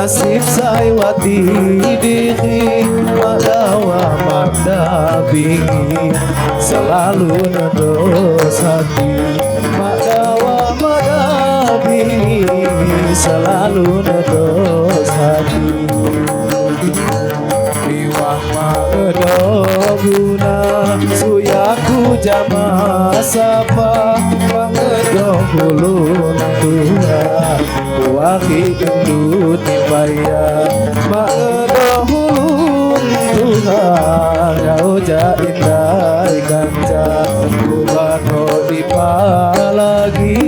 nasib saywati diri madawa madabingi selalu nedos hati madawa madabingi selalu nedos hati biwah magedoguna suyaku jama sapa mangedog ulun Tuhan waki gendut dipaya mangedog ulun Tuhan kau indah kanca kubano dipalagi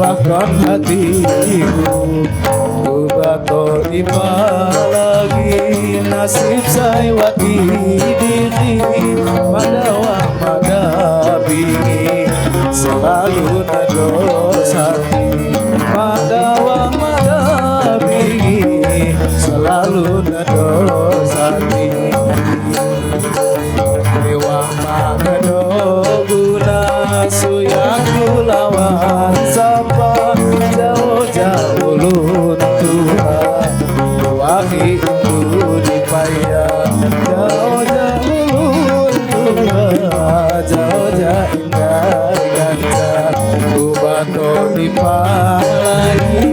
bahkan hatiku ku bato dipalagi nasib saywati diri madawa madabingi selalu nedos hati madawa madabingi selalu nedos hati dewa magedoguna suyaku lawan sapa jauh-jauh ulun Tuhan waki itu dipaya jauh-jauh ulun Tuhan jauh-jauh indah kanca kubato dipalagi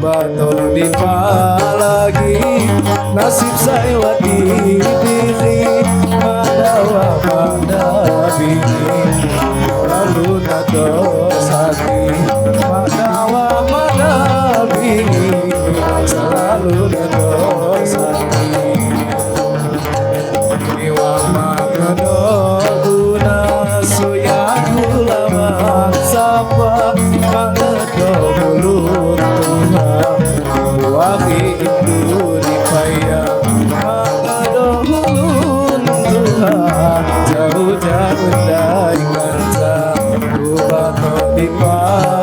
bato dipalagi nasib saywati diri madawa madabingi lalu nedos hati madawa madabingi selalu nedos hati biwa magedoguna suyaku lawan sapa mangedog ulun waki itu dipaya mangedog ulun Tuhan jauh-jauh dari kanca ku bato dipaya